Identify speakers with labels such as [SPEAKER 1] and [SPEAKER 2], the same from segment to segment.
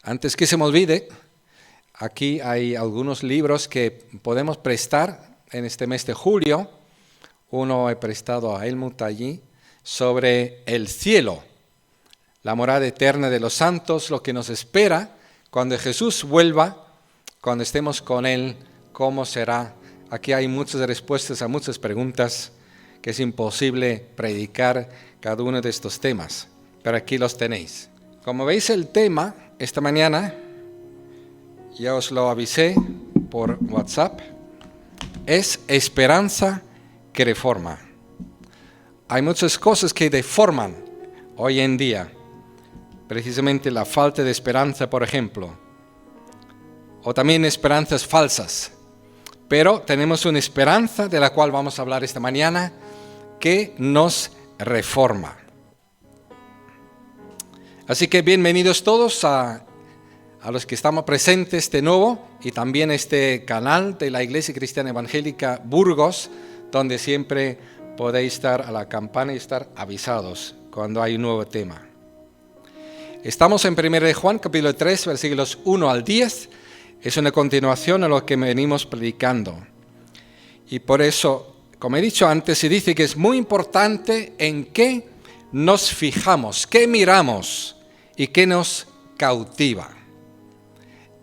[SPEAKER 1] Antes que se me olvide, aquí hay algunos libros que podemos prestar en este mes de julio. Uno he prestado a Helmut allí, sobre el cielo, la morada eterna de los santos, lo que nos espera cuando Jesús vuelva, cuando estemos con Él, cómo será. Aquí hay muchas respuestas a muchas preguntas que es imposible predicar cada uno de estos temas, pero aquí los tenéis. Como veis, el tema esta mañana, ya os lo avisé por WhatsApp, es esperanza que reforma. Hay muchas cosas que deforman hoy en día, precisamente la falta de esperanza, por ejemplo, o también esperanzas falsas. Pero tenemos una esperanza de la cual vamos a hablar esta mañana que nos reforma. Así que bienvenidos todos a los que estamos presentes de nuevo y también este canal de la Iglesia Cristiana Evangélica Burgos, donde siempre podéis estar a la campana y estar avisados cuando hay un nuevo tema. Estamos en 1 de Juan, capítulo 3, versículos 1 al 10. Es una continuación a lo que venimos predicando. Y por eso, como he dicho antes, se dice que es muy importante en qué nos fijamos, qué miramos y qué nos cautiva.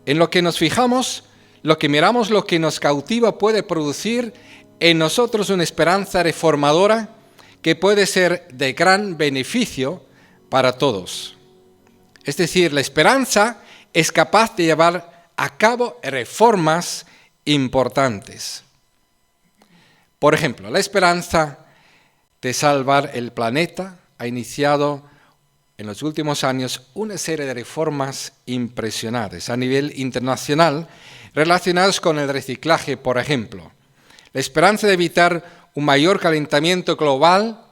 [SPEAKER 1] En lo que nos fijamos, lo que miramos, lo que nos cautiva puede producir en nosotros una esperanza reformadora que puede ser de gran beneficio para todos. Es decir, la esperanza es capaz de llevar a cabo reformas importantes. Por ejemplo, la esperanza de salvar el planeta ha iniciado en los últimos años una serie de reformas impresionantes a nivel internacional relacionadas con el reciclaje, por ejemplo. La esperanza de evitar un mayor calentamiento global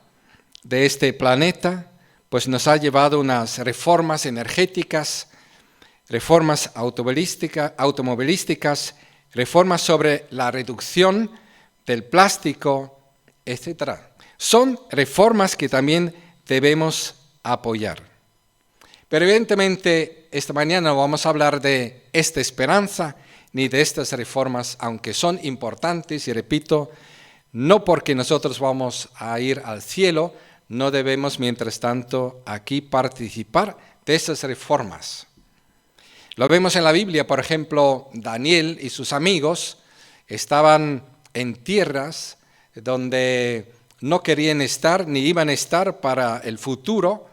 [SPEAKER 1] de este planeta, pues nos ha llevado a unas reformas energéticas, reformas automovilísticas, reformas sobre la reducción del plástico, etc. Son reformas que también debemos apoyar. Pero evidentemente esta mañana no vamos a hablar de esta esperanza ni de estas reformas, aunque son importantes, y repito, no porque nosotros vamos a ir al cielo, no debemos mientras tanto aquí participar de esas reformas. Lo vemos en la Biblia, por ejemplo, Daniel y sus amigos estaban en tierras donde no querían estar ni iban a estar para el futuro,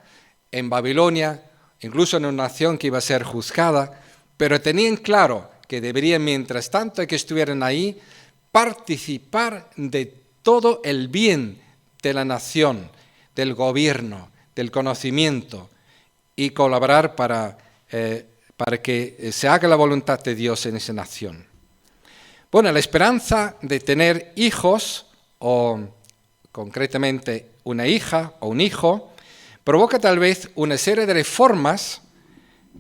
[SPEAKER 1] en Babilonia, incluso en una nación que iba a ser juzgada, pero tenían claro que deberían, mientras tanto que estuvieran ahí, participar de todo el bien de la nación, del gobierno, del conocimiento, y colaborar para que se haga la voluntad de Dios en esa nación. Bueno, la esperanza de tener hijos, o concretamente una hija o un hijo, provoca tal vez una serie de reformas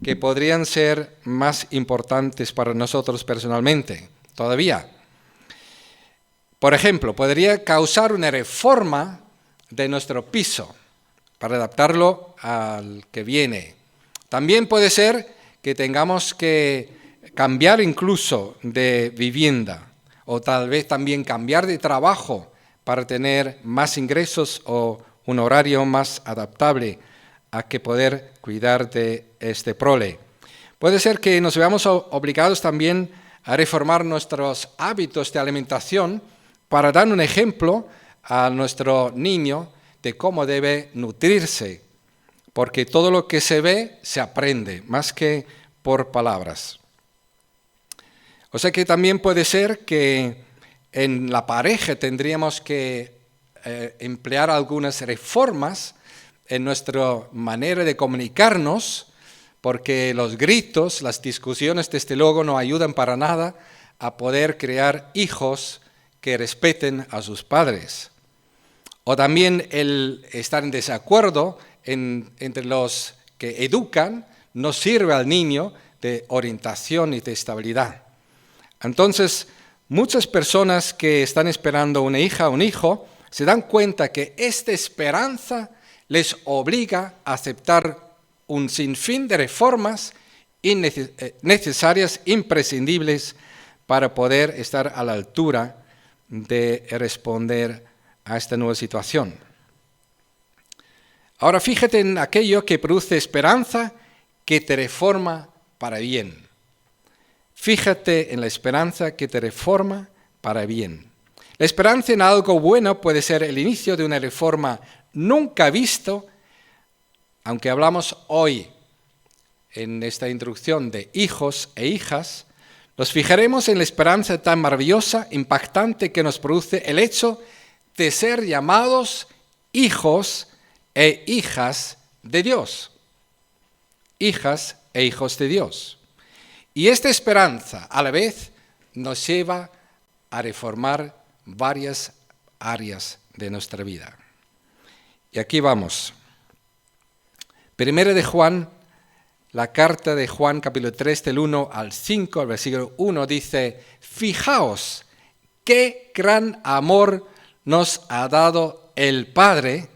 [SPEAKER 1] que podrían ser más importantes para nosotros personalmente, todavía. Por ejemplo, podría causar una reforma de nuestro piso para adaptarlo al que viene. También puede ser que tengamos que cambiar incluso de vivienda o tal vez también cambiar de trabajo para tener más ingresos o un horario más adaptable a que poder cuidar de este prole. Puede ser que nos veamos obligados también a reformar nuestros hábitos de alimentación para dar un ejemplo a nuestro niño de cómo debe nutrirse, porque todo lo que se ve se aprende, más que por palabras. O sea que también puede ser que en la pareja tendríamos que emplear algunas reformas en nuestra manera de comunicarnos, porque los gritos, las discusiones desde luego no ayudan para nada a poder crear hijos que respeten a sus padres. O también el estar en desacuerdo entre los que educan no sirve al niño de orientación y de estabilidad. Entonces, muchas personas que están esperando una hija o un hijo se dan cuenta que esta esperanza les obliga a aceptar un sinfín de reformas necesarias, imprescindibles, para poder estar a la altura de responder a esta nueva situación. Ahora fíjate en aquello que produce esperanza, que te reforma para bien. Fíjate en la esperanza que te reforma para bien. La esperanza en algo bueno puede ser el inicio de una reforma nunca visto, aunque hablamos hoy en esta introducción de hijos e hijas, nos fijaremos en la esperanza tan maravillosa, impactante que nos produce el hecho de ser llamados hijos e hijas de Dios. Hijas e hijos de Dios. Y esta esperanza a la vez nos lleva a reformar varias áreas de nuestra vida. Y aquí vamos. Primera de Juan, la carta de Juan capítulo 3 del 1 al 5, el versículo 1 dice: fijaos qué gran amor nos ha dado el Padre,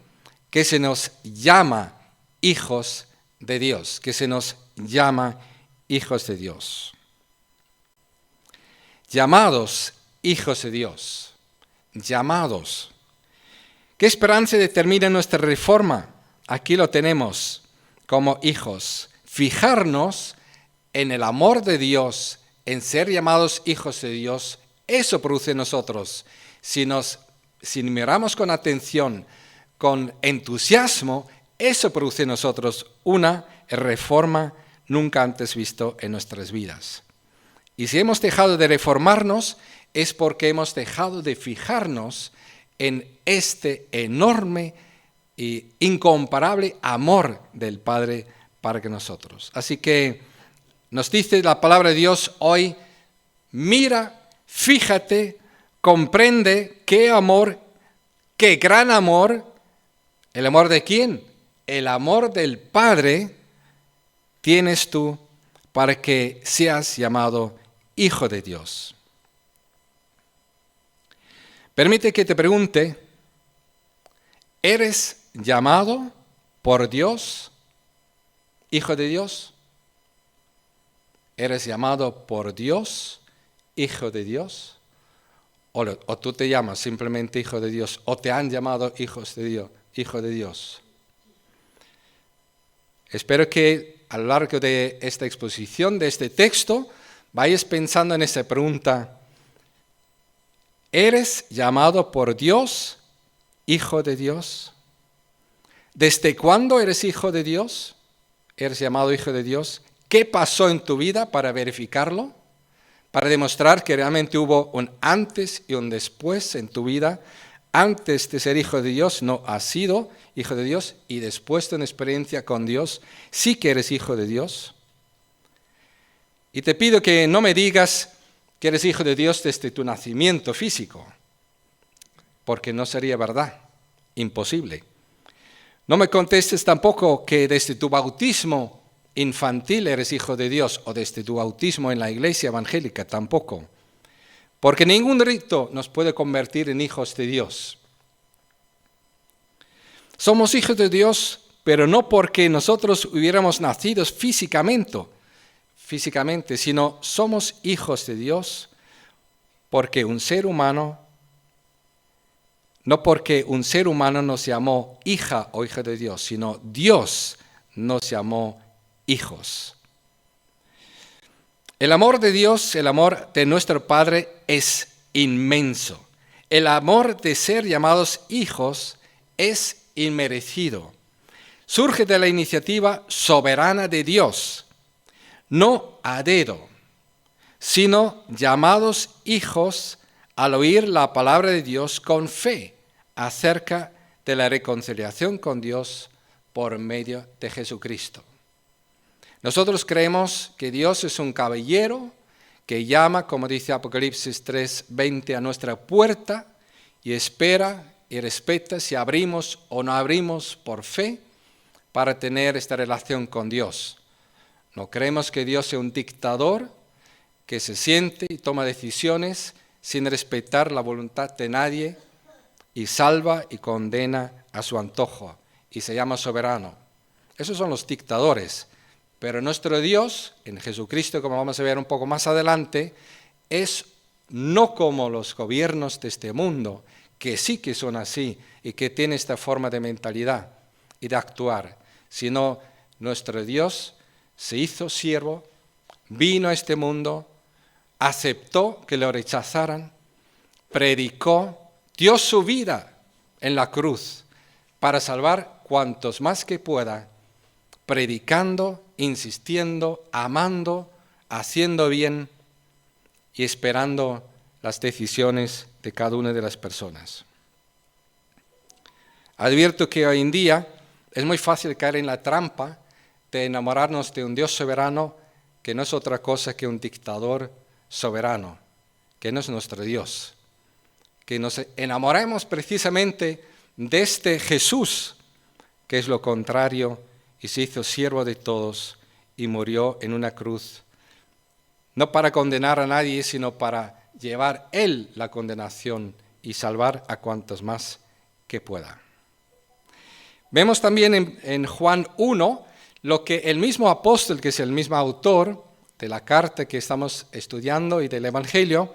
[SPEAKER 1] que se nos llama hijos de Dios, que se nos llama hijos de Dios. Llamados hijos de Dios, llamados. ¿Qué esperanza determina nuestra reforma? Aquí lo tenemos como hijos. Fijarnos en el amor de Dios, en ser llamados hijos de Dios, eso produce en nosotros. Si miramos con atención, con entusiasmo, eso produce en nosotros una reforma nunca antes visto en nuestras vidas. Y si hemos dejado de reformarnos, es porque hemos dejado de fijarnos en este enorme e incomparable amor del Padre para que nosotros. Así que nos dice la palabra de Dios hoy: mira, fíjate, comprende qué amor, qué gran amor. ¿El amor de quién? El amor del Padre tienes tú para que seas llamado hijo de Dios. Permite que te pregunte, ¿eres llamado por Dios hijo de Dios? ¿Eres llamado por Dios hijo de Dios? ¿O tú te llamas simplemente hijo de Dios? ¿O te han llamado hijos de Dios, hijo de Dios? Espero que a lo largo de esta exposición, de este texto, vayas pensando en esa pregunta: ¿eres llamado por Dios hijo de Dios? ¿Desde cuándo eres hijo de Dios? ¿Eres llamado hijo de Dios? ¿Qué pasó en tu vida para verificarlo? Para demostrar que realmente hubo un antes y un después en tu vida. Antes de ser hijo de Dios no has sido hijo de Dios, y después de una experiencia con Dios sí que eres hijo de Dios. Y te pido que no me digas que eres hijo de Dios desde tu nacimiento físico, porque no sería verdad, imposible. No me contestes tampoco que desde tu bautismo infantil eres hijo de Dios, o desde tu bautismo en la iglesia evangélica, tampoco. Porque ningún rito nos puede convertir en hijos de Dios. Somos hijos de Dios, pero no porque nosotros hubiéramos nacido físicamente, sino somos hijos de Dios porque un ser humano, no porque un ser humano nos llamó hija o hijo de Dios, sino Dios nos llamó hijos. El amor de Dios, el amor de nuestro Padre es inmenso. El amor de ser llamados hijos es inmerecido. Surge de la iniciativa soberana de Dios, no a dedo, sino llamados hijos al oír la palabra de Dios con fe acerca de la reconciliación con Dios por medio de Jesucristo. Nosotros creemos que Dios es un caballero que llama, como dice Apocalipsis 3:20, a nuestra puerta y espera y respeta si abrimos o no abrimos por fe para tener esta relación con Dios. No creemos que Dios sea un dictador que se siente y toma decisiones sin respetar la voluntad de nadie y salva y condena a su antojo y se llama soberano. Esos son los dictadores. Pero nuestro Dios, en Jesucristo, como vamos a ver un poco más adelante, es no como los gobiernos de este mundo, que sí que son así y que tienen esta forma de mentalidad y de actuar, sino nuestro Dios se hizo siervo, vino a este mundo, aceptó que lo rechazaran, predicó, dio su vida en la cruz para salvar cuantos más que pueda, predicando, insistiendo, amando, haciendo bien y esperando las decisiones de cada una de las personas. Advierto que hoy en día es muy fácil caer en la trampa de enamorarnos de un Dios soberano que no es otra cosa que un dictador soberano, que no es nuestro Dios. Que nos enamoremos precisamente de este Jesús, que es lo contrario, y se hizo siervo de todos y murió en una cruz, no para condenar a nadie, sino para llevar Él la condenación y salvar a cuantos más que pueda. Vemos también en Juan 1 lo que el mismo apóstol, que es el mismo autor de la carta que estamos estudiando y del Evangelio,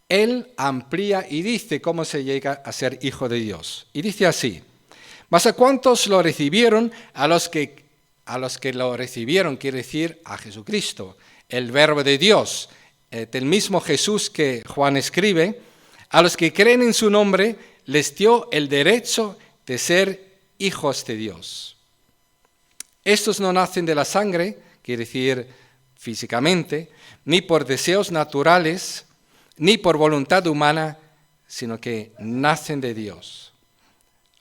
[SPEAKER 1] él amplía y dice cómo se llega a ser hijo de Dios. Y dice así: mas a cuantos lo recibieron, a los que lo recibieron, quiere decir a Jesucristo, el Verbo de Dios, del mismo Jesús que Juan escribe, a los que creen en su nombre, les dio el derecho de ser hijos de Dios. Estos no nacen de la sangre, quiere decir físicamente, ni por deseos naturales, ni por voluntad humana, sino que nacen de Dios.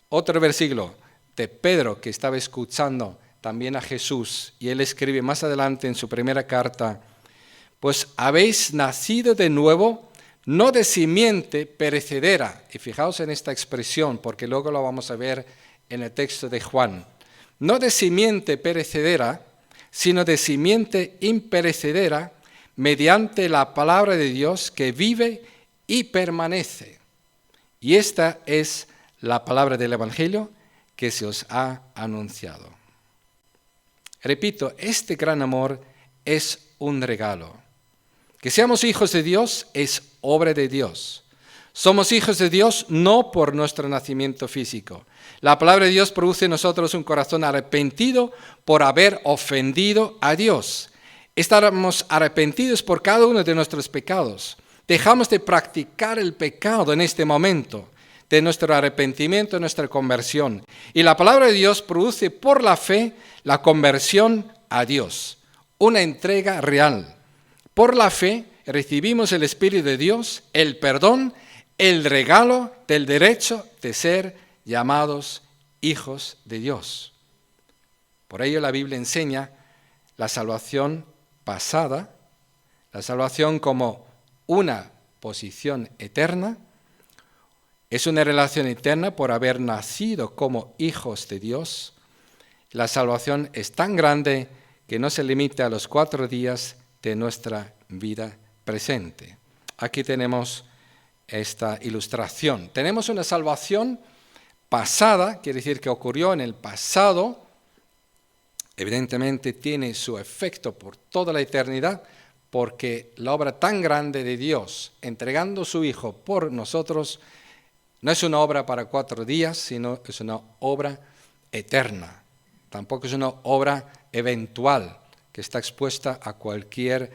[SPEAKER 1] Otro versículo de Pedro, que estaba escuchando también a Jesús, y él escribe más adelante en su primera carta: pues habéis nacido de nuevo, no de simiente perecedera. Y fijaos en esta expresión, porque luego lo vamos a ver en el texto de Juan. No de simiente perecedera, sino de simiente imperecedera, mediante la palabra de Dios que vive y permanece. Y esta es la palabra del Evangelio que se os ha anunciado. Repito, este gran amor es un regalo. Que seamos hijos de Dios es obra de Dios. Somos hijos de Dios no por nuestro nacimiento físico. La palabra de Dios produce en nosotros un corazón arrepentido por haber ofendido a Dios. Estamos arrepentidos por cada uno de nuestros pecados. Dejamos de practicar el pecado en este momento de nuestro arrepentimiento, de nuestra conversión. Y la palabra de Dios produce por la fe la conversión a Dios, una entrega real. Por la fe recibimos el Espíritu de Dios, el perdón, el regalo del derecho de ser llamados hijos de Dios. Por ello la Biblia enseña la salvación pasada, la salvación como una posición eterna. Es una relación eterna por haber nacido como hijos de Dios. La salvación es tan grande que no se limita a los 4 días de nuestra vida presente. Aquí tenemos esta ilustración. Tenemos una salvación pasada, quiere decir que ocurrió en el pasado. Evidentemente tiene su efecto por toda la eternidad, porque la obra tan grande de Dios, entregando su Hijo por nosotros, no es una obra para 4 días, sino es una obra eterna. Tampoco es una obra eventual, que está expuesta a cualquier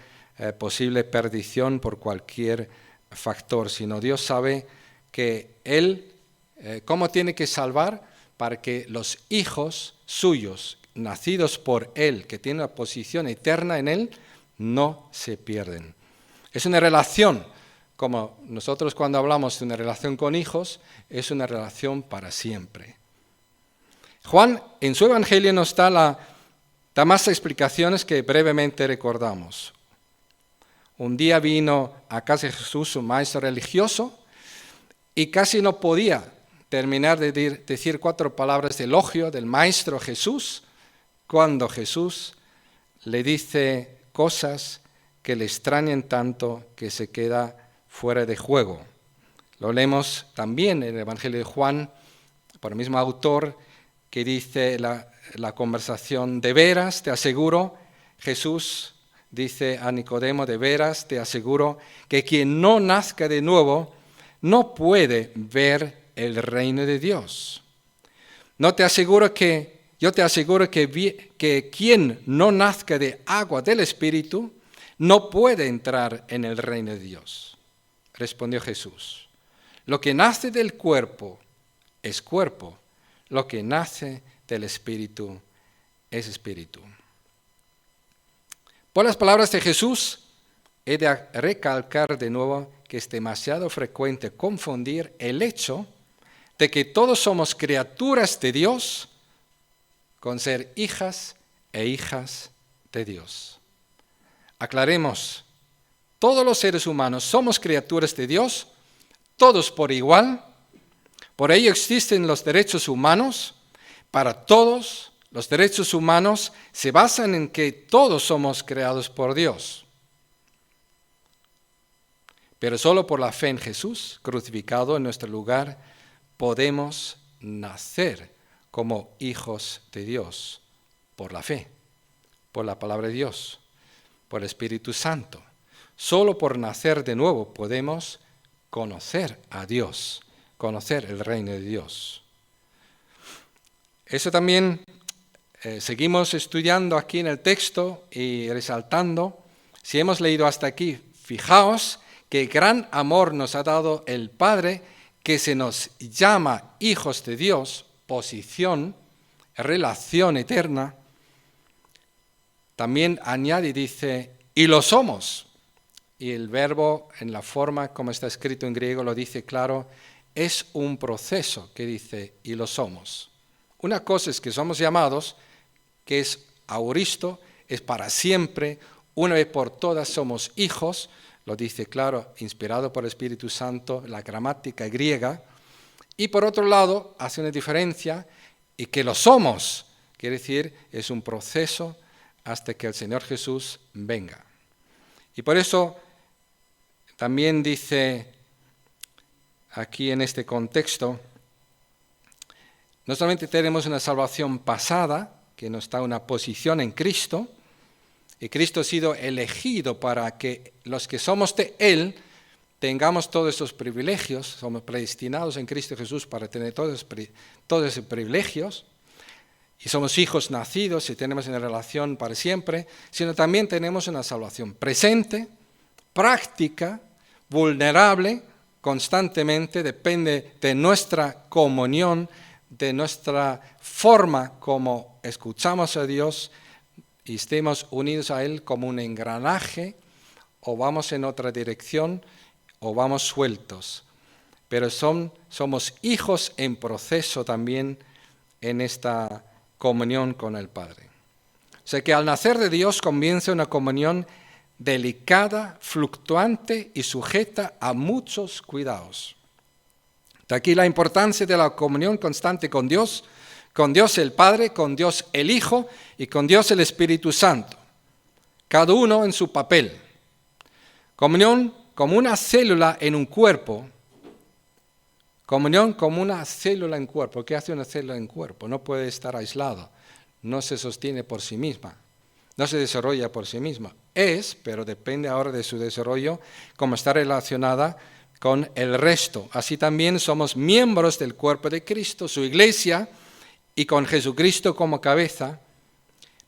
[SPEAKER 1] posible perdición por cualquier factor, sino Dios sabe que Él, cómo tiene que salvar para que los hijos suyos, nacidos por Él, que tienen una posición eterna en Él, no se pierden. Es una relación, como nosotros cuando hablamos de una relación con hijos, es una relación para siempre. Juan en su Evangelio nos da más explicaciones que brevemente recordamos. Un día vino a casa de Jesús un maestro religioso y casi no podía terminar de decir 4 palabras de elogio del maestro Jesús, cuando Jesús le dice cosas que le extrañan tanto que se queda fuera de juego. Lo leemos también en el Evangelio de Juan, por el mismo autor, que dice la conversación: de veras te aseguro Jesús dice a Nicodemo: de veras te aseguro que quien no nazca de nuevo no puede ver el reino de Dios. Yo te aseguro que quien no nazca de agua del Espíritu no puede entrar en el reino de Dios. Respondió Jesús: lo que nace del cuerpo es cuerpo, lo que nace del Espíritu es espíritu. Por las palabras de Jesús, he de recalcar de nuevo que es demasiado frecuente confundir el hecho de que todos somos criaturas de Dios con ser hijas e hijas de Dios. Aclaremos, todos los seres humanos somos criaturas de Dios, todos por igual. Por ello existen los derechos humanos para todos. Los derechos humanos se basan en que todos somos creados por Dios. Pero solo por la fe en Jesús, crucificado en nuestro lugar, podemos nacer como hijos de Dios, por la fe, por la palabra de Dios, por el Espíritu Santo. Solo por nacer de nuevo podemos conocer a Dios, conocer el reino de Dios. Eso también seguimos estudiando aquí en el texto y resaltando. Si hemos leído hasta aquí, fijaos qué gran amor nos ha dado el Padre, que se nos llama hijos de Dios, posición, relación eterna. También añade y dice, y lo somos. Y el verbo, en la forma como está escrito en griego, lo dice claro, es un proceso que dice, y lo somos. Una cosa es que somos llamados, que es auristo, es para siempre, una vez por todas somos hijos, lo dice claro, inspirado por el Espíritu Santo, la gramática griega. Y por otro lado, hace una diferencia, y que lo somos, quiere decir, es un proceso hasta que el Señor Jesús venga. Y por eso también dice aquí en este contexto, no solamente tenemos una salvación pasada, que nos da una posición en Cristo, y Cristo ha sido elegido para que los que somos de Él tengamos todos esos privilegios, somos predestinados en Cristo Jesús para tener todos esos privilegios, y somos hijos nacidos y tenemos una relación para siempre, sino también tenemos una salvación presente, práctica, vulnerable, constantemente, depende de nuestra comunión, de nuestra forma como escuchamos a Dios y estemos unidos a Él como un engranaje, o vamos en otra dirección, o vamos sueltos. Pero somos hijos en proceso también en esta comunión con el Padre. O sea que al nacer de Dios comienza una comunión delicada, fluctuante y sujeta a muchos cuidados. De aquí la importancia de la comunión constante con Dios el Padre, con Dios el Hijo y con Dios el Espíritu Santo, cada uno en su papel. Comunión como una célula en un cuerpo. Comunión como una célula en cuerpo. ¿Qué hace una célula en cuerpo? No puede estar aislado, no se sostiene por sí misma, no se desarrolla por sí misma. Pero depende ahora de su desarrollo, cómo está relacionada con el resto. Así también somos miembros del cuerpo de Cristo, su iglesia, y con Jesucristo como cabeza,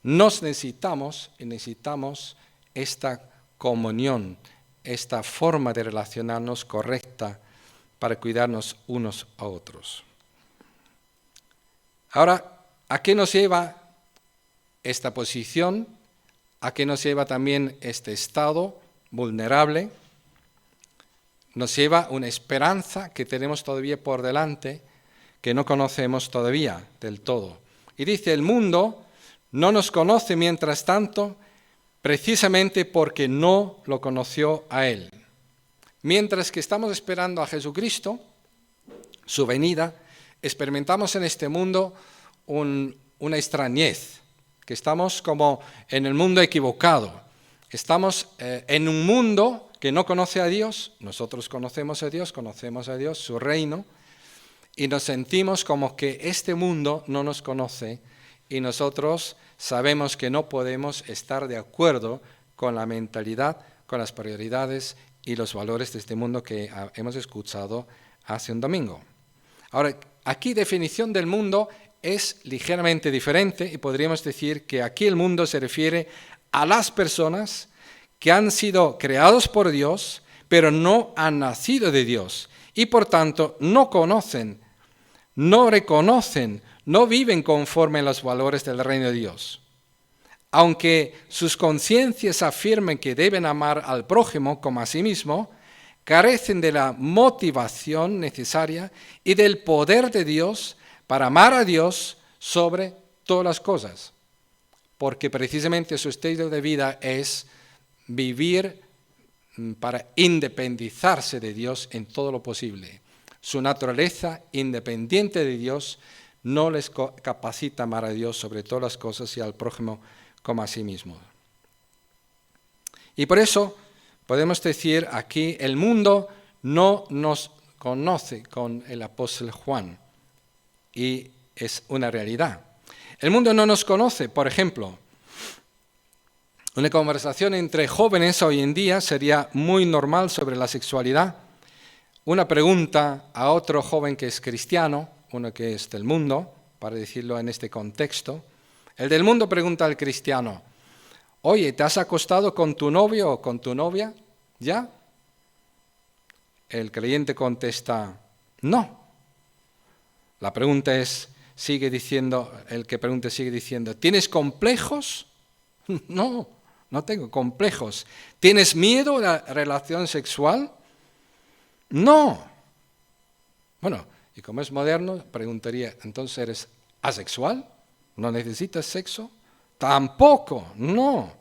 [SPEAKER 1] necesitamos esta comunión, esta forma de relacionarnos correcta para cuidarnos unos a otros. Ahora, ¿a qué nos lleva esta posición? ¿A qué nos lleva también este estado vulnerable? Nos lleva una esperanza que tenemos todavía por delante, que no conocemos todavía del todo. Y dice, el mundo no nos conoce mientras tanto, precisamente porque no lo conoció a Él. Mientras que estamos esperando a Jesucristo, su venida, experimentamos en este mundo una extrañez, que estamos como en el mundo equivocado. Estamos en un mundo que no conoce a Dios, nosotros conocemos a Dios, su reino, y nos sentimos como que este mundo no nos conoce y nosotros sabemos que no podemos estar de acuerdo con la mentalidad, con las prioridades y los valores de este mundo que hemos escuchado hace un domingo. Ahora, aquí definición del mundo es ligeramente diferente y podríamos decir que aquí el mundo se refiere a las personas que han sido creados por Dios, pero no han nacido de Dios y por tanto no conocen, no reconocen, no viven conforme a los valores del reino de Dios. Aunque sus conciencias afirmen que deben amar al prójimo como a sí mismo, carecen de la motivación necesaria y del poder de Dios para amar a Dios sobre todas las cosas, porque precisamente su estilo de vida es vivir para independizarse de Dios en todo lo posible. Su naturaleza independiente de Dios no les capacita a amar a Dios sobre todas las cosas y al prójimo como a sí mismo. Y por eso podemos decir aquí, el mundo no nos conoce con el apóstol Juan, y es una realidad. El mundo no nos conoce, por ejemplo. Una conversación entre jóvenes hoy en día sería muy normal sobre la sexualidad. Una pregunta a otro joven que es cristiano, uno que es del mundo, para decirlo en este contexto. El del mundo pregunta al cristiano, oye, ¿te has acostado con tu novio o con tu novia? ¿Ya? El creyente contesta, no. La pregunta es, el que pregunta sigue diciendo, ¿tienes complejos? No, no tengo complejos. ¿Tienes miedo a la relación sexual? No. Bueno, y como es moderno, preguntaría, ¿entonces eres asexual? ¿No necesitas sexo? Tampoco, no.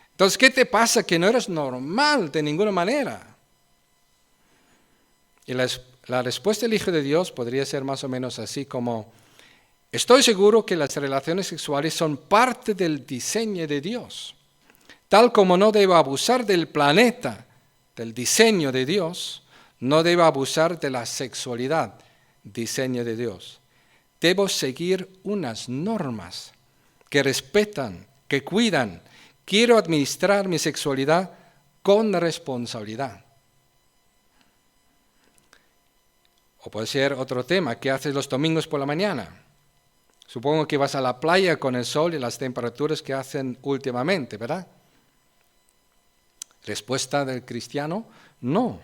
[SPEAKER 1] Entonces, ¿qué te pasa? Que no eres normal de ninguna manera. Y la respuesta del Hijo de Dios podría ser más o menos así como, estoy seguro que las relaciones sexuales son parte del diseño de Dios. Tal como no debo abusar del planeta, del diseño de Dios, no debo abusar de la sexualidad, diseño de Dios. Debo seguir unas normas que respetan, que cuidan. Quiero administrar mi sexualidad con responsabilidad. O puede ser otro tema, ¿qué haces los domingos por la mañana? Supongo que vas a la playa con el sol y las temperaturas que hacen últimamente, ¿verdad? Respuesta del cristiano, no.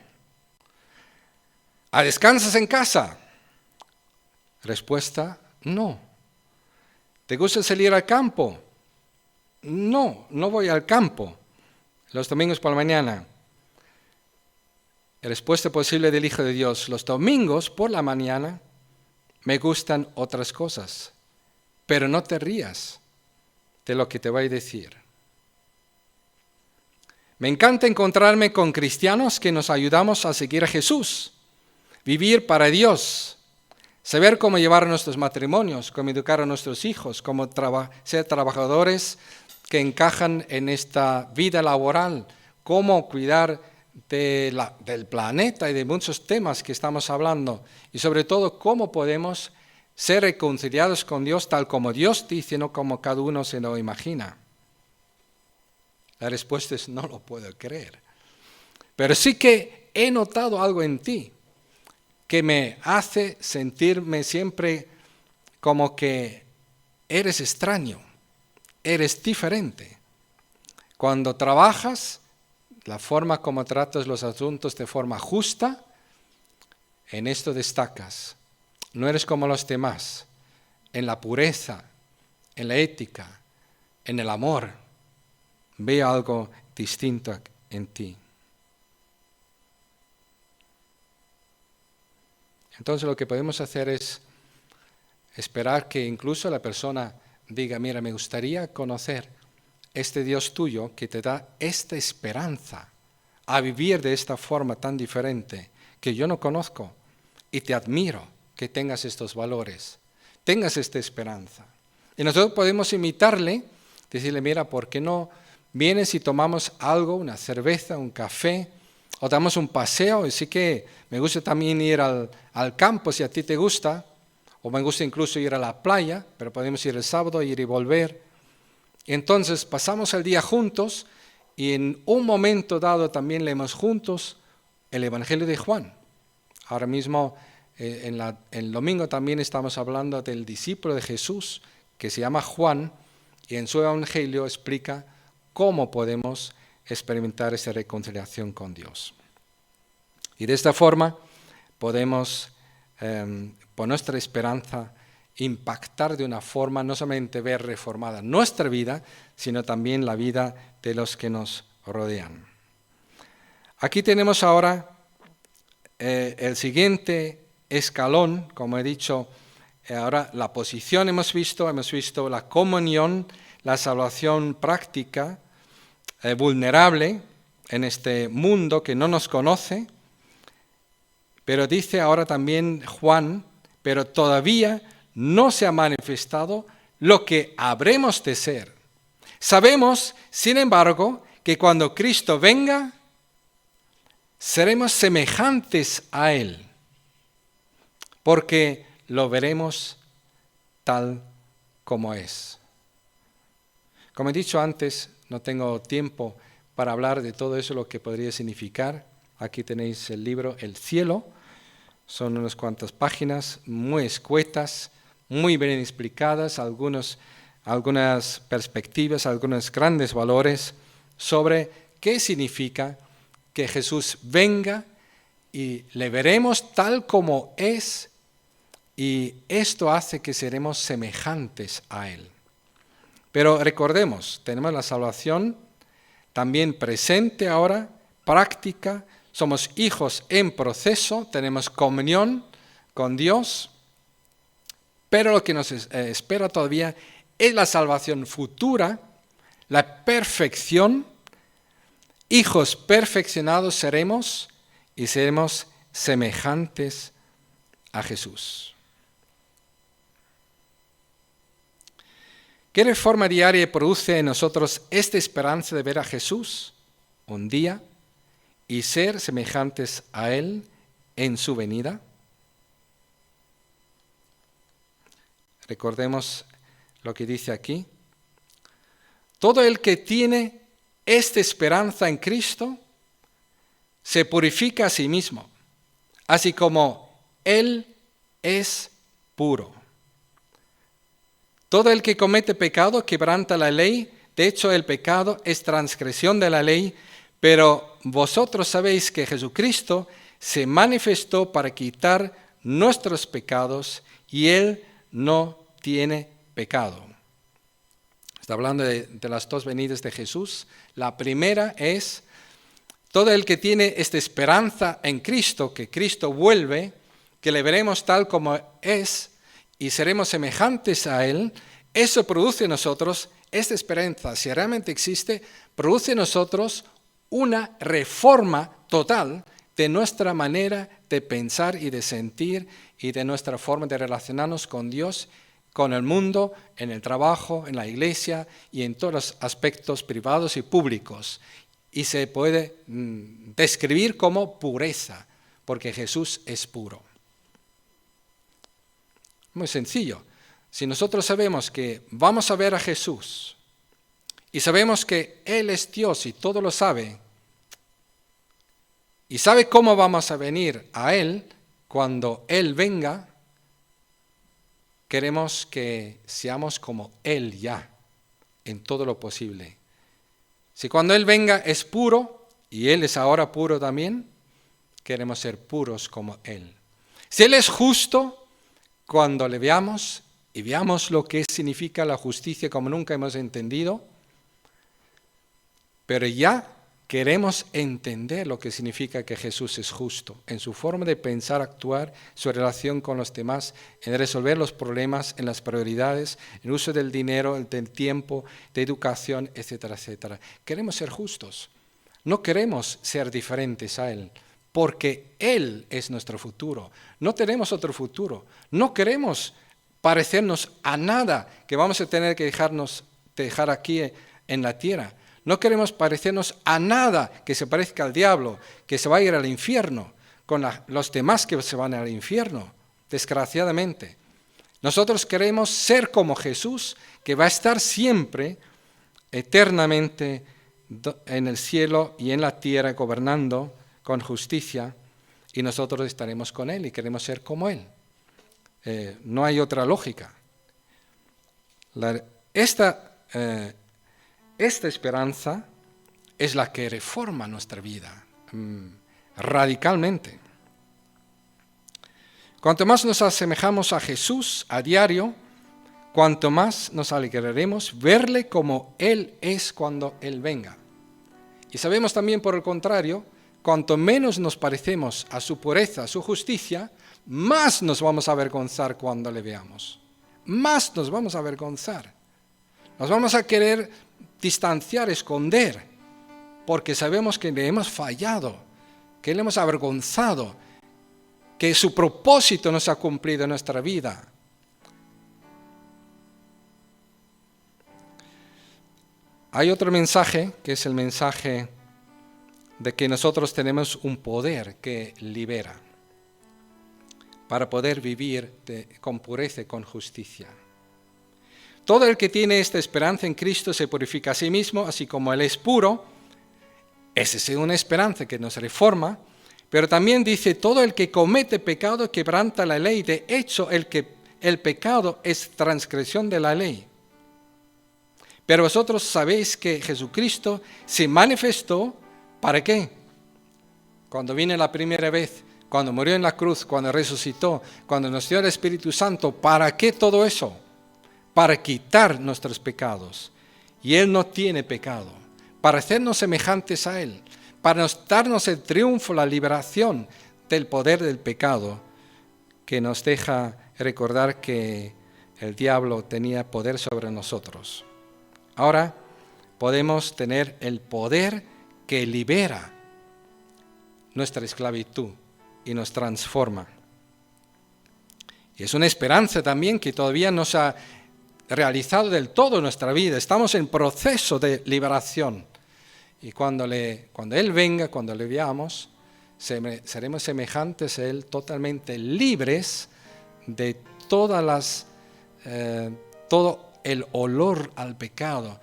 [SPEAKER 1] ¿A descansas en casa? Respuesta, no. ¿Te gusta salir al campo? No, no voy al campo los domingos por la mañana. La respuesta posible del Hijo de Dios, los domingos por la mañana me gustan otras cosas, pero no te rías de lo que te voy a decir. Me encanta encontrarme con cristianos que nos ayudamos a seguir a Jesús, vivir para Dios, saber cómo llevar nuestros matrimonios, cómo educar a nuestros hijos, cómo ser trabajadores que encajan en esta vida laboral, cómo cuidar del planeta y de muchos temas que estamos hablando, y sobre todo cómo podemos ser reconciliados con Dios tal como Dios dice, no como cada uno se lo imagina. La respuesta es no lo puedo creer. Pero sí que he notado algo en ti que me hace sentirme siempre como que eres extraño, eres diferente. Cuando trabajas, la forma como tratas los asuntos de forma justa, en esto destacas. No eres como los demás, en la pureza, en la ética, en el amor. Veo algo distinto en ti. Entonces lo que podemos hacer es esperar que incluso la persona diga, mira, me gustaría conocer este Dios tuyo que te da esta esperanza a vivir de esta forma tan diferente que yo no conozco, y te admiro que tengas estos valores, tengas esta esperanza. Y nosotros podemos imitarle, decirle, mira, ¿por qué no vienes y tomamos algo, una cerveza, un café, o damos un paseo? Y sí que me gusta también ir al campo si a ti te gusta, o me gusta incluso ir a la playa, pero podemos ir el sábado, ir y volver. Entonces pasamos el día juntos y en un momento dado también leemos juntos el Evangelio de Juan. Ahora mismo el domingo también estamos hablando del discípulo de Jesús que se llama Juan y en su Evangelio explica cómo podemos experimentar esa reconciliación con Dios. Y de esta forma podemos, por nuestra esperanza, impactar de una forma, no solamente ver reformada nuestra vida, sino también la vida de los que nos rodean. Aquí tenemos ahora el siguiente escalón, como he dicho, ahora la posición hemos visto la comunión, la salvación práctica, vulnerable en este mundo que no nos conoce, pero dice ahora también Juan, pero todavía no se ha manifestado lo que habremos de ser. Sabemos, sin embargo, que cuando Cristo venga, seremos semejantes a Él, porque lo veremos tal como es. Como he dicho antes, no tengo tiempo para hablar de todo eso, lo que podría significar. Aquí tenéis el libro El cielo. Son unas cuantas páginas muy escuetas, muy bien explicadas, algunas perspectivas, algunos grandes valores sobre qué significa que Jesús venga y le veremos tal como es, y esto hace que seremos semejantes a Él. Pero recordemos, tenemos la salvación también presente ahora, práctica, somos hijos en proceso, tenemos comunión con Dios, pero lo que nos espera todavía es la salvación futura, la perfección. Hijos perfeccionados seremos y seremos semejantes a Jesús. ¿Qué reforma diaria produce en nosotros esta esperanza de ver a Jesús un día y ser semejantes a Él en su venida? Recordemos lo que dice aquí. Todo el que tiene esta esperanza en Cristo se purifica a sí mismo, así como Él es puro. Todo el que comete pecado quebranta la ley. De hecho, el pecado es transgresión de la ley, pero vosotros sabéis que Jesucristo se manifestó para quitar nuestros pecados y Él no tiene pecado. Está hablando de las dos venidas de Jesús. La primera es todo el que tiene esta esperanza en Cristo, que Cristo vuelve, que le veremos tal como es y seremos semejantes a Él. Eso produce en nosotros, esta esperanza, si realmente existe, produce en nosotros una reforma total de nuestra manera de pensar y de sentir y de nuestra forma de relacionarnos con Dios, con el mundo, en el trabajo, en la iglesia y en todos los aspectos privados y públicos. Y se puede describir como pureza, porque Jesús es puro. Muy sencillo. Si nosotros sabemos que vamos a ver a Jesús y sabemos que Él es Dios y todo lo sabe, y sabe cómo vamos a venir a Él cuando Él venga, queremos que seamos como Él ya, en todo lo posible. Si cuando Él venga es puro, y Él es ahora puro también, queremos ser puros como Él. Si Él es justo, cuando le veamos y veamos lo que significa la justicia como nunca hemos entendido, pero ya queremos entender lo que significa que Jesús es justo, en su forma de pensar, actuar, su relación con los demás, en resolver los problemas, en las prioridades, en el uso del dinero, del tiempo, de educación, etcétera, etcétera. Queremos ser justos, no queremos ser diferentes a Él, porque Él es nuestro futuro. No tenemos otro futuro, no queremos parecernos a nada que vamos a tener que dejar aquí en la tierra. No queremos parecernos a nada que se parezca al diablo, que se va a ir al infierno, con los demás que se van al infierno, desgraciadamente. Nosotros queremos ser como Jesús, que va a estar siempre, eternamente, en el cielo y en la tierra, gobernando con justicia, y nosotros estaremos con Él y queremos ser como Él. No hay otra lógica. Esta esperanza es la que reforma nuestra vida radicalmente. Cuanto más nos asemejamos a Jesús a diario, cuanto más nos alegraremos verle como Él es cuando Él venga. Y sabemos también, por el contrario, cuanto menos nos parecemos a su pureza, a su justicia, más nos vamos a avergonzar cuando le veamos. Más nos vamos a avergonzar. Nos vamos a querer distanciar, esconder, porque sabemos que le hemos fallado, que le hemos avergonzado, que su propósito no se ha cumplido en nuestra vida. Hay otro mensaje, que es el mensaje de que nosotros tenemos un poder que libera para poder vivir con pureza y con justicia. Todo el que tiene esta esperanza en Cristo se purifica a sí mismo, así como Él es puro. Esa es una esperanza que nos reforma, pero también dice, todo el que comete pecado quebranta la ley. De hecho, el pecado es transgresión de la ley. Pero vosotros sabéis que Jesucristo se manifestó, ¿para qué? Cuando vino la primera vez, cuando murió en la cruz, cuando resucitó, cuando nos dio el Espíritu Santo, ¿para qué todo eso? Para quitar nuestros pecados. Y Él no tiene pecado. Para hacernos semejantes a Él. Para darnos el triunfo, la liberación del poder del pecado, que nos deja recordar que el diablo tenía poder sobre nosotros. Ahora podemos tener el poder que libera nuestra esclavitud y nos transforma. Y es una esperanza también que todavía no se ha realizado del todo en nuestra vida. Estamos en proceso de liberación. Y cuando Él venga, cuando le veamos, seremos semejantes a Él, totalmente libres de todo el olor al pecado,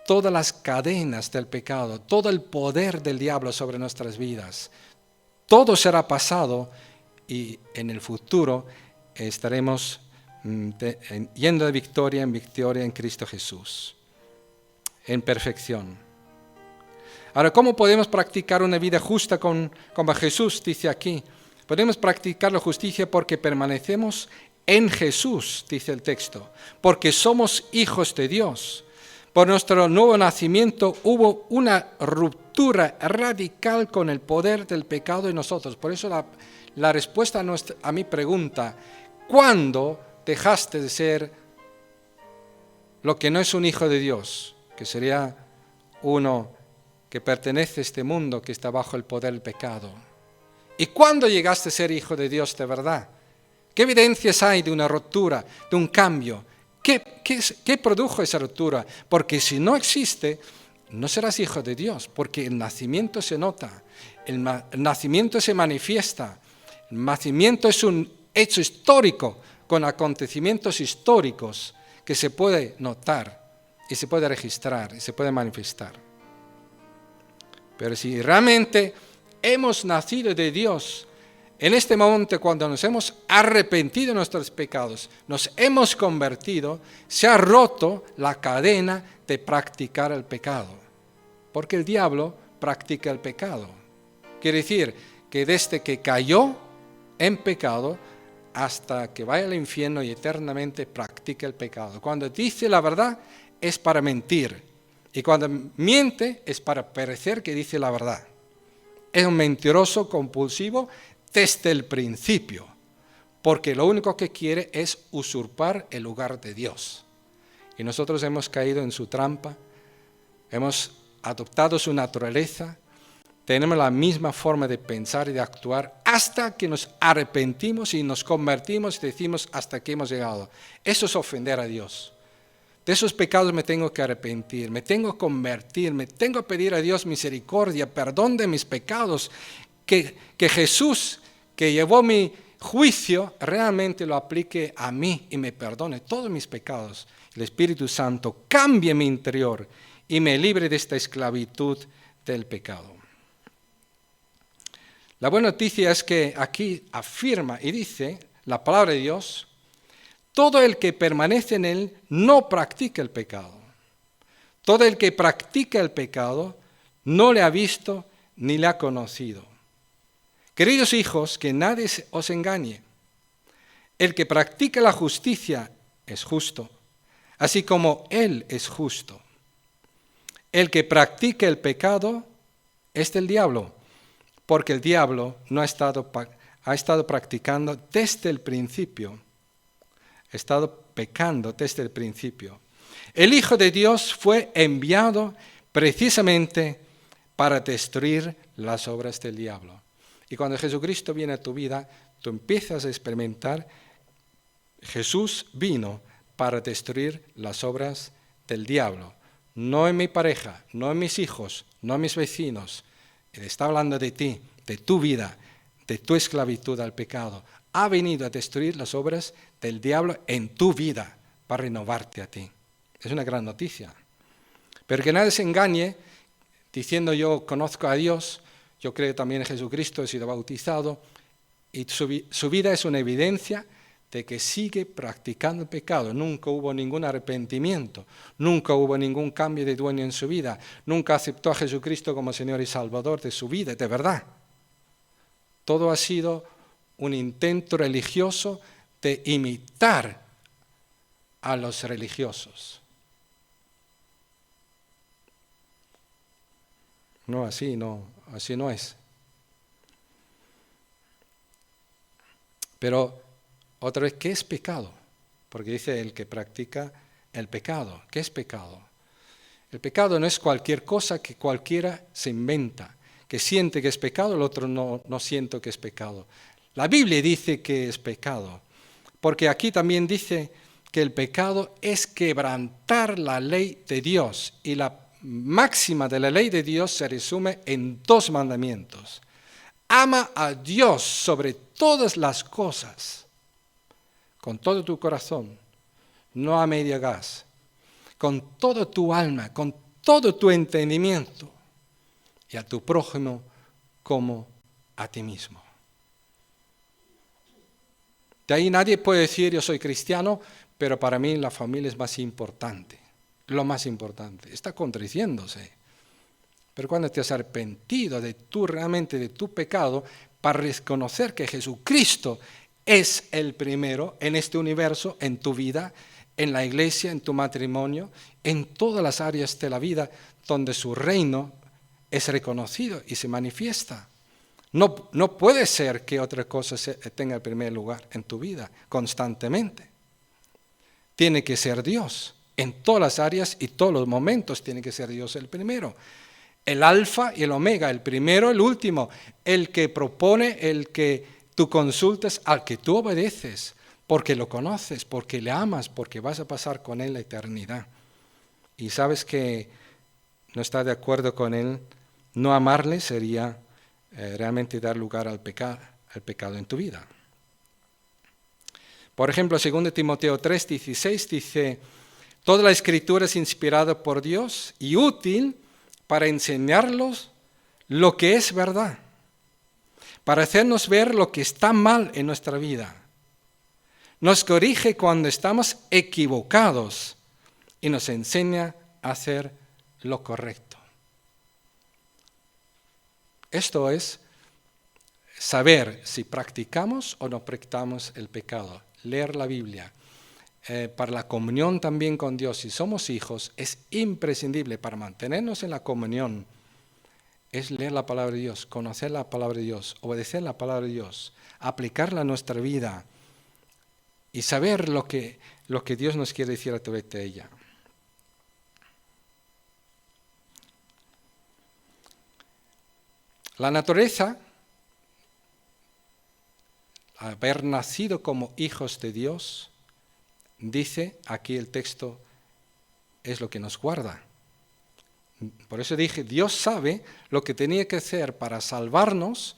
[SPEAKER 1] todas las cadenas del pecado, todo el poder del diablo sobre nuestras vidas. Todo será pasado y en el futuro estaremos yendo de victoria en victoria en Cristo Jesús, en perfección. Ahora, ¿cómo podemos practicar una vida justa como Jesús dice aquí? Podemos practicar la justicia porque permanecemos en Jesús, dice el texto, porque somos hijos de Dios. Por nuestro nuevo nacimiento hubo una ruptura radical con el poder del pecado en nosotros. Por eso la respuesta a mi pregunta, ¿cuándo dejaste de ser lo que no es un hijo de Dios? Que sería uno que pertenece a este mundo que está bajo el poder del pecado. ¿Y cuándo llegaste a ser hijo de Dios de verdad? ¿Qué evidencias hay de una ruptura, de un cambio? ¿Qué produjo esa ruptura? Porque si no existe, no serás hijo de Dios, porque el nacimiento se nota, el nacimiento se manifiesta, el nacimiento es un hecho histórico con acontecimientos históricos que se puede notar y se puede registrar y se puede manifestar. Pero si realmente hemos nacido de Dios, en este momento cuando nos hemos arrepentido de nuestros pecados, nos hemos convertido, se ha roto la cadena de practicar el pecado. Porque el diablo practica el pecado. Quiere decir que desde que cayó en pecado hasta que vaya al infierno y eternamente practica el pecado. Cuando dice la verdad es para mentir. Y cuando miente es para parecer que dice la verdad. Es un mentiroso compulsivo desde el principio, porque lo único que quiere es usurpar el lugar de Dios. Y nosotros hemos caído en su trampa, hemos adoptado su naturaleza, tenemos la misma forma de pensar y de actuar hasta que nos arrepentimos y nos convertimos y decimos hasta aquí hemos llegado. Eso es ofender a Dios. De esos pecados me tengo que arrepentir, me tengo que convertir, me tengo que pedir a Dios misericordia, perdón de mis pecados, que Jesús, que llevó juicio realmente lo aplique a mí y me perdone todos mis pecados. El Espíritu Santo cambie mi interior y me libre de esta esclavitud del pecado. La buena noticia es que aquí afirma y dice la palabra de Dios: todo el que permanece en él no practica el pecado. Todo el que practica el pecado no le ha visto ni le ha conocido. Queridos hijos, que nadie os engañe. El que practica la justicia es justo, así como él es justo. El que practica el pecado es del diablo, porque el diablo ha estado practicando desde el principio. Ha estado pecando desde el principio. El Hijo de Dios fue enviado precisamente para destruir las obras del diablo. Y cuando Jesucristo viene a tu vida, tú empiezas a experimentar, Jesús vino para destruir las obras del diablo. No en mi pareja, no en mis hijos, no en mis vecinos. Él está hablando de ti, de tu vida, de tu esclavitud al pecado. Ha venido a destruir las obras del diablo en tu vida para renovarte a ti. Es una gran noticia. Pero que nadie se engañe diciendo yo conozco a Dios, yo creo también en Jesucristo, he sido bautizado, y su vida es una evidencia de que sigue practicando el pecado. Nunca hubo ningún arrepentimiento, nunca hubo ningún cambio de dueño en su vida, nunca aceptó a Jesucristo como Señor y Salvador de su vida, de verdad. Todo ha sido un intento religioso de imitar a los religiosos. No, así no es. Pero otra vez, ¿qué es pecado? Porque dice el que practica el pecado. ¿Qué es pecado? El pecado no es cualquier cosa que cualquiera se inventa, que siente que es pecado, el otro no siente que es pecado. La Biblia dice que es pecado, porque aquí también dice que el pecado es quebrantar la ley de Dios, y la máxima de la ley de Dios se resume en 2 mandamientos. Ama a Dios sobre todas las cosas, con todo tu corazón, no a media gas, con todo tu alma, con todo tu entendimiento, y a tu prójimo como a ti mismo. De ahí nadie puede decir yo soy cristiano, pero para mí la familia es más importante, lo más importante. Está contradiciéndose. Pero cuando te has arrepentido realmente de tu pecado, para reconocer que Jesucristo es el primero en este universo, en tu vida, en la iglesia, en tu matrimonio, en todas las áreas de la vida donde su reino es reconocido y se manifiesta. No puede ser que otra cosa tenga el primer lugar en tu vida constantemente. Tiene que ser Dios. En todas las áreas y todos los momentos tiene que ser Dios el primero. El alfa y el omega, el primero, el último, el que propone, el que tú consultas, al que tú obedeces, porque lo conoces, porque le amas, porque vas a pasar con él la eternidad. Y sabes que no estás de acuerdo con él, no amarle sería realmente dar lugar al pecado en tu vida. Por ejemplo, 2 Timoteo 3:16 dice, toda la escritura es inspirada por Dios y útil para enseñarlos lo que es verdad, para hacernos ver lo que está mal en nuestra vida. Nos corrige cuando estamos equivocados y nos enseña a hacer lo correcto. Esto es saber si practicamos o no practicamos el pecado, leer la Biblia. Para la comunión también con Dios, si somos hijos, es imprescindible para mantenernos en la comunión, es leer la palabra de Dios, conocer la palabra de Dios, obedecer la palabra de Dios, aplicarla a nuestra vida y saber lo que Dios nos quiere decir a través de ella. La naturaleza, haber nacido como hijos de Dios, dice aquí el texto, es lo que nos guarda. Por eso dije, Dios sabe lo que tenía que hacer para salvarnos.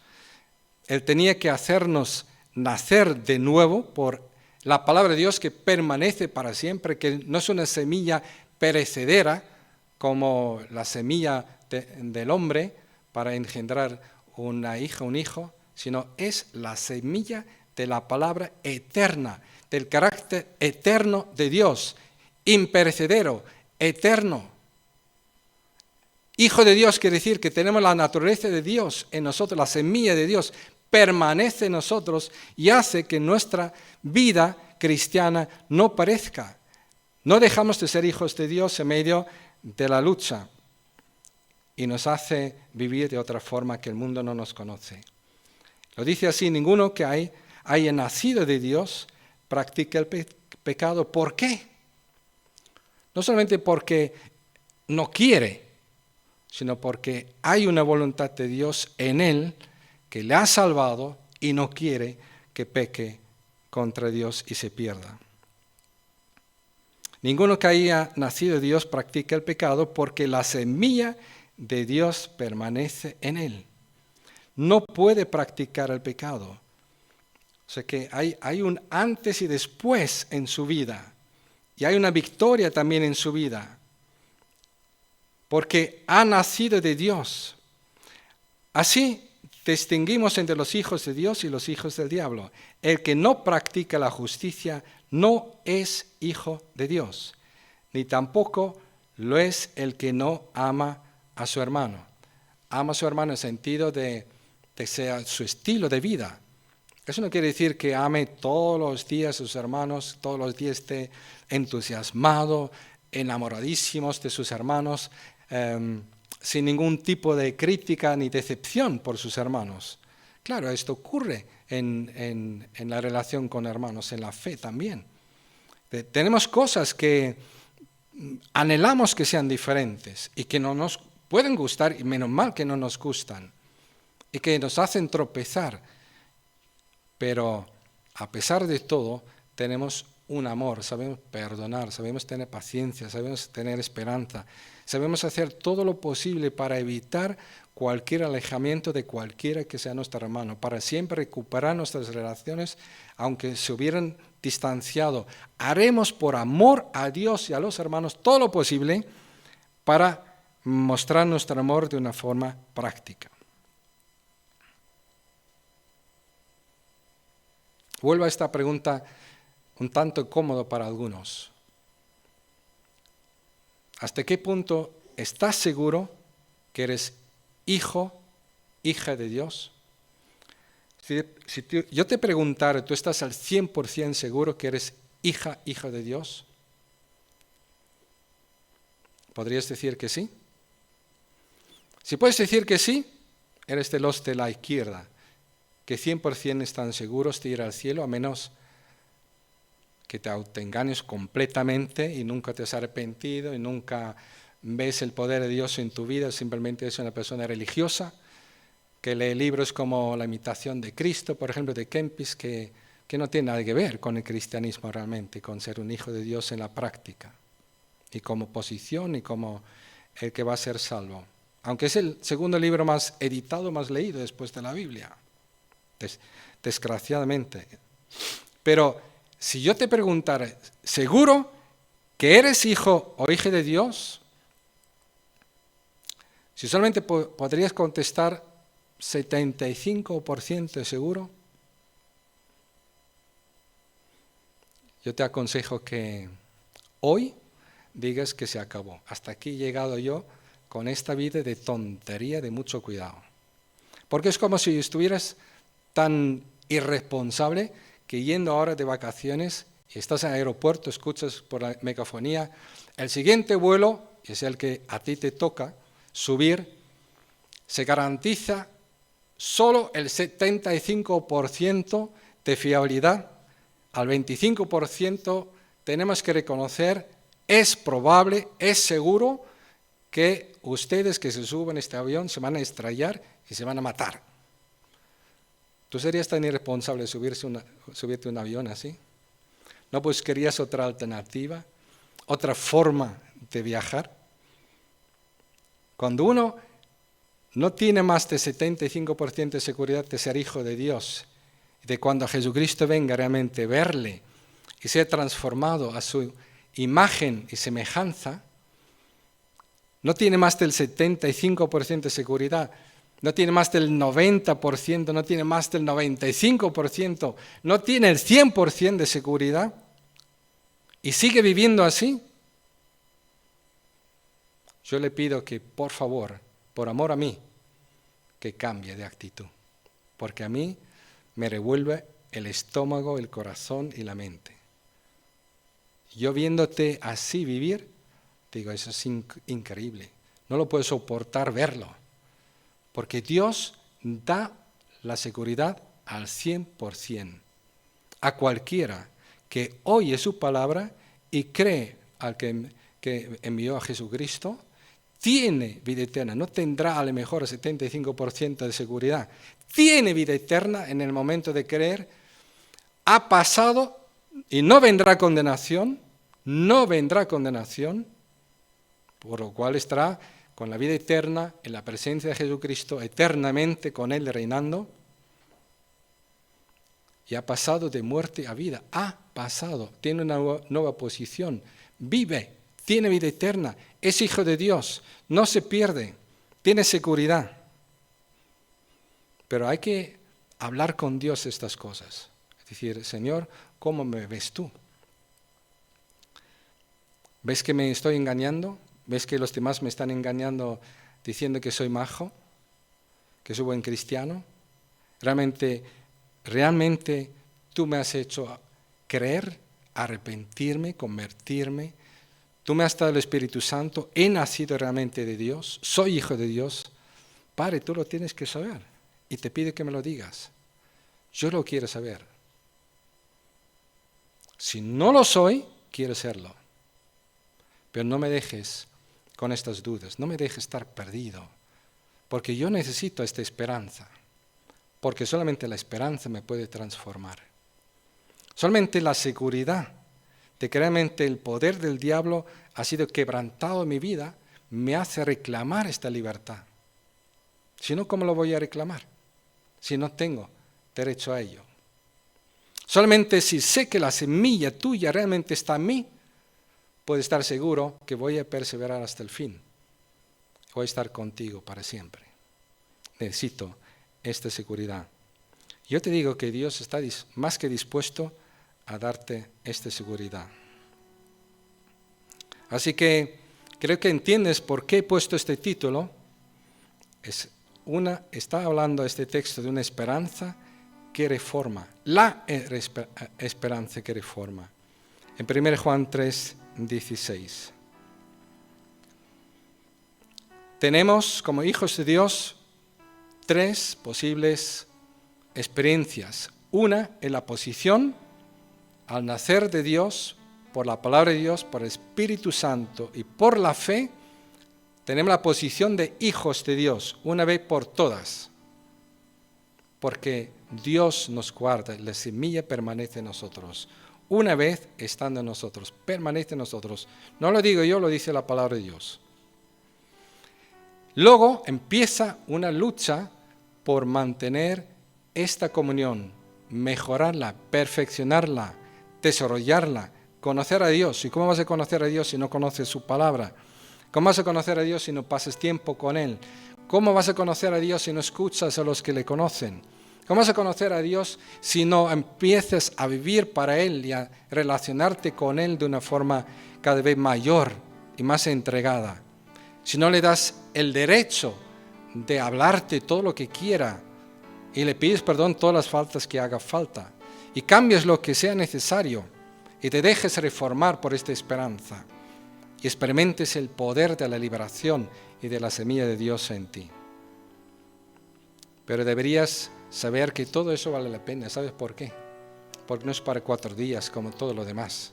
[SPEAKER 1] Él tenía que hacernos nacer de nuevo por la palabra de Dios que permanece para siempre, que no es una semilla perecedera como la semilla del hombre para engendrar una hija, un hijo, sino es la semilla de la palabra eterna, del carácter eterno de Dios, imperecedero, eterno. Hijo de Dios quiere decir que tenemos la naturaleza de Dios en nosotros, la semilla de Dios permanece en nosotros y hace que nuestra vida cristiana no perezca. No dejamos de ser hijos de Dios en medio de la lucha y nos hace vivir de otra forma que el mundo no nos conoce. Lo dice así: ninguno que haya nacido de Dios practica el pecado. ¿Por qué? No solamente porque no quiere, sino porque hay una voluntad de Dios en él que le ha salvado y no quiere que peque contra Dios y se pierda. Ninguno que haya nacido de Dios practica el pecado porque la semilla de Dios permanece en él. No puede practicar el pecado. O sea que hay un antes y después en su vida. Y hay una victoria también en su vida. Porque ha nacido de Dios. Así distinguimos entre los hijos de Dios y los hijos del diablo. El que no practica la justicia no es hijo de Dios, ni tampoco lo es el que no ama a su hermano. Ama a su hermano en el sentido de sea su estilo de vida. Eso no quiere decir que ame todos los días a sus hermanos, todos los días esté entusiasmado, enamoradísimos de sus hermanos, sin ningún tipo de crítica ni decepción por sus hermanos. Claro, esto ocurre en la relación con hermanos, en la fe también. Tenemos cosas que anhelamos que sean diferentes y que no nos pueden gustar, y menos mal que no nos gustan, y que nos hacen tropezar. Pero a pesar de todo, tenemos un amor, sabemos perdonar, sabemos tener paciencia, sabemos tener esperanza, sabemos hacer todo lo posible para evitar cualquier alejamiento de cualquiera que sea nuestro hermano, para siempre recuperar nuestras relaciones, aunque se hubieran distanciado. Haremos por amor a Dios y a los hermanos todo lo posible para mostrar nuestro amor de una forma práctica. Vuelvo a esta pregunta un tanto incómodo para algunos. ¿Hasta qué punto estás seguro que eres hijo, hija de Dios? Si yo te preguntara, ¿tú estás al 100% seguro que eres hija, hijo de Dios? ¿Podrías decir que sí? Si puedes decir que sí, eres de los de la izquierda, que 100% están seguros de ir al cielo, a menos que te autoengañes completamente y nunca te has arrepentido y nunca ves el poder de Dios en tu vida, simplemente eres una persona religiosa, que lee libros como La imitación de Cristo, por ejemplo, de Kempis, que no tiene nada que ver con el cristianismo realmente, con ser un hijo de Dios en la práctica, y como posición y como el que va a ser salvo. Aunque es el segundo libro más editado, más leído después de la Biblia, desgraciadamente. Pero si yo te preguntara, ¿seguro que eres hijo o hija de Dios? Si solamente podrías contestar 75% seguro, yo te aconsejo que hoy digas que se acabó. Hasta aquí he llegado yo con esta vida de tontería, de mucho cuidado. Porque es como si estuvieras tan irresponsable que yendo ahora de vacaciones y estás en el aeropuerto, escuchas por la megafonía, el siguiente vuelo, es el que a ti te toca subir, se garantiza solo el 75% de fiabilidad, al 25% tenemos que reconocer, es probable, es seguro que ustedes que se suben a este avión se van a estrellar y se van a matar. ¿Tú serías tan irresponsable de subirte a un avión así? ¿No buscarías otra alternativa, otra forma de viajar? Cuando uno no tiene más de 75% de seguridad de ser hijo de Dios de cuando Jesucristo venga realmente verle y ser transformado a su imagen y semejanza, no tiene más del 75% de seguridad, no tiene más del 90%, no tiene más del 95%, no tiene el 100% de seguridad y sigue viviendo así. Yo le pido que, por favor, por amor a mí, que cambie de actitud, porque a mí me revuelve el estómago, el corazón y la mente. Yo viéndote así vivir, digo, eso es increíble. No lo puedo soportar verlo, porque Dios da la seguridad al 100% a cualquiera que oye su palabra y cree al que envió a Jesucristo. Tiene vida eterna, no tendrá a lo mejor el 75% de seguridad. Tiene vida eterna en el momento de creer. Ha pasado y no vendrá condenación, por lo cual estará con la vida eterna en la presencia de Jesucristo, eternamente con Él reinando. Y ha pasado de muerte a vida, tiene una nueva posición, vive. Tiene vida eterna, es hijo de Dios, no se pierde, tiene seguridad. Pero hay que hablar con Dios estas cosas. Es decir, Señor, ¿cómo me ves tú? ¿Ves que me estoy engañando? ¿Ves que los demás me están engañando diciendo que soy majo? ¿Que soy buen cristiano? ¿Realmente tú me has hecho creer, arrepentirme, convertirme? Tú me has dado el Espíritu Santo, he nacido realmente de Dios, soy hijo de Dios. Padre, tú lo tienes que saber y te pido que me lo digas. Yo lo quiero saber. Si no lo soy, quiero serlo. Pero no me dejes con estas dudas, no me dejes estar perdido, porque yo necesito esta esperanza, porque solamente la esperanza me puede transformar. Solamente la seguridad de que realmente el poder del diablo ha sido quebrantado en mi vida, me hace reclamar esta libertad. Si no, ¿cómo lo voy a reclamar? Si no tengo derecho a ello. Solamente si sé que la semilla tuya realmente está en mí, puedo estar seguro que voy a perseverar hasta el fin. Voy a estar contigo para siempre. Necesito esta seguridad. Yo te digo que Dios está más que dispuesto a darte esta seguridad. Así que creo que entiendes por qué he puesto este título. Está hablando este texto de una esperanza que reforma, la esperanza que reforma. En 1 Juan 3:16. Tenemos como hijos de Dios 3 posibles experiencias. Una en la posición al nacer de Dios, por la palabra de Dios, por el Espíritu Santo y por la fe, tenemos la posición de hijos de Dios, una vez por todas. Porque Dios nos guarda, la semilla permanece en nosotros. Una vez estando en nosotros, permanece en nosotros. No lo digo yo, lo dice la palabra de Dios. Luego empieza una lucha por mantener esta comunión, mejorarla, perfeccionarla, desarrollarla, conocer a Dios. ¿Y cómo vas a conocer a Dios si no conoces su palabra? ¿Cómo vas a conocer a Dios si no pasas tiempo con Él? ¿Cómo vas a conocer a Dios si no escuchas a los que le conocen? ¿Cómo vas a conocer a Dios si no empiezas a vivir para Él y a relacionarte con Él de una forma cada vez mayor y más entregada? Si no le das el derecho de hablarte todo lo que quiera y le pides perdón todas las faltas que haga falta y cambies lo que sea necesario y te dejes reformar por esta esperanza y experimentes el poder de la liberación y de la semilla de Dios en ti. Pero deberías saber que todo eso vale la pena. ¿Sabes por qué? Porque no es para 4 días como todo lo demás.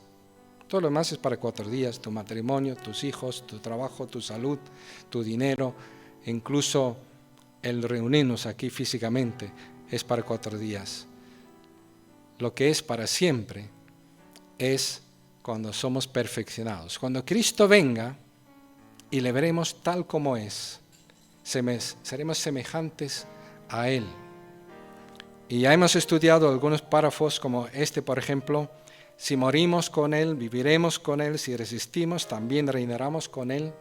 [SPEAKER 1] Todo lo demás es para 4 días, tu matrimonio, tus hijos, tu trabajo, tu salud, tu dinero, incluso el reunirnos aquí físicamente es para 4 días. Lo que es para siempre es cuando somos perfeccionados. Cuando Cristo venga y le veremos tal como es, seremos semejantes a Él. Y ya hemos estudiado algunos párrafos como este, por ejemplo: si morimos con Él, viviremos con Él; si resistimos, también reinaremos con Él.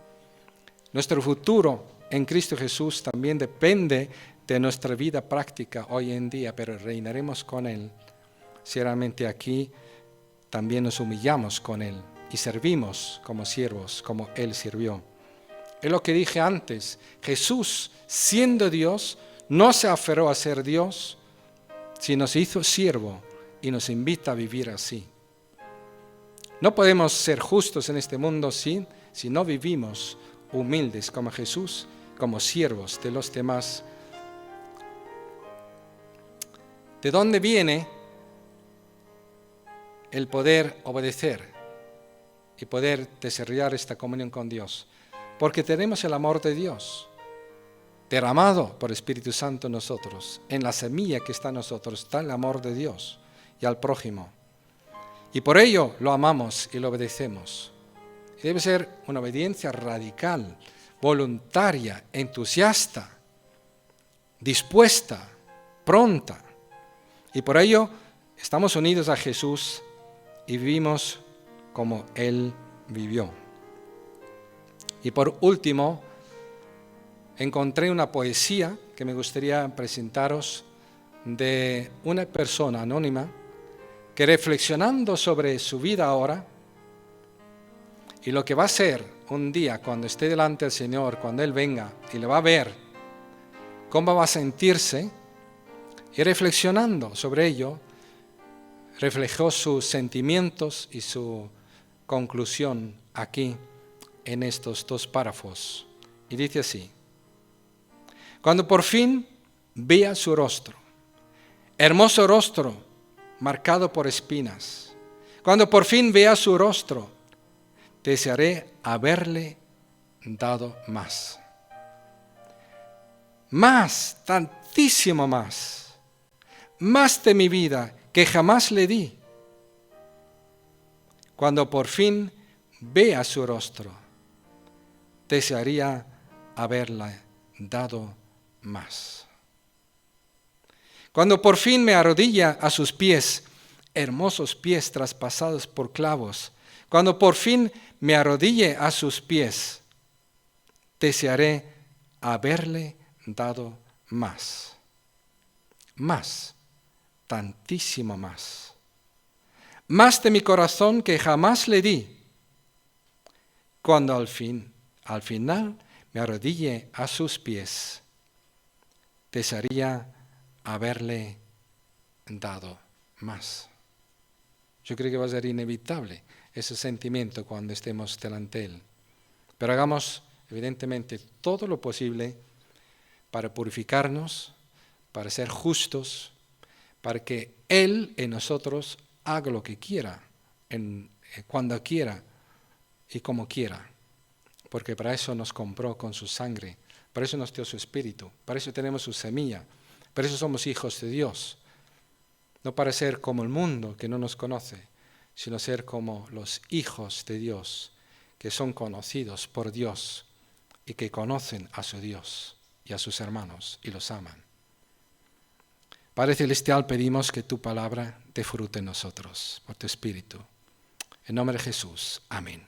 [SPEAKER 1] Nuestro futuro en Cristo Jesús también depende de nuestra vida práctica hoy en día, pero reinaremos con Él si realmente aquí también nos humillamos con Él y servimos como siervos, como Él sirvió. Es lo que dije antes: Jesús, siendo Dios, no se aferró a ser Dios, sino se hizo siervo y nos invita a vivir así. No podemos ser justos en este mundo si no vivimos humildes como Jesús, como siervos de los demás. ¿De dónde viene el poder obedecer y poder desarrollar esta comunión con Dios? Porque tenemos el amor de Dios derramado por el Espíritu Santo en nosotros. En la semilla que está en nosotros está el amor de Dios y al prójimo. Y por ello lo amamos y lo obedecemos. Y debe ser una obediencia radical, voluntaria, entusiasta, dispuesta, pronta. Y por ello estamos unidos a Jesús y vivimos como Él vivió. Y por último, encontré una poesía que me gustaría presentaros de una persona anónima que, reflexionando sobre su vida ahora y lo que va a ser un día cuando esté delante del Señor, cuando Él venga y le va a ver, cómo va a sentirse, y reflexionando sobre ello, reflejó sus sentimientos y su conclusión aquí en estos 2 párrafos. Y dice así: cuando por fin vea su rostro, hermoso rostro marcado por espinas, cuando por fin vea su rostro, desearé haberle dado más. Más, tantísimo más de mi vida que jamás le di. Cuando por fin vea su rostro, desearía haberle dado más. Cuando por fin me arrodilla a sus pies, hermosos pies traspasados por clavos, cuando por fin me arrodille a sus pies, desearé haberle dado más. Más, tantísimo más. Más de mi corazón que jamás le di. Cuando al final me arrodille a sus pies, desearía haberle dado más. Yo creo que va a ser inevitable ese sentimiento cuando estemos delante de Él. Pero hagamos, evidentemente, todo lo posible para purificarnos, para ser justos, para que Él en nosotros haga lo que quiera, cuando quiera y como quiera. Porque para eso nos compró con su sangre, para eso nos dio su Espíritu, para eso tenemos su semilla, para eso somos hijos de Dios. No para ser como el mundo que no nos conoce, sino ser como los hijos de Dios, que son conocidos por Dios y que conocen a su Dios y a sus hermanos y los aman. Padre Celestial, pedimos que tu palabra dé fruto en nosotros, por tu Espíritu. En nombre de Jesús. Amén.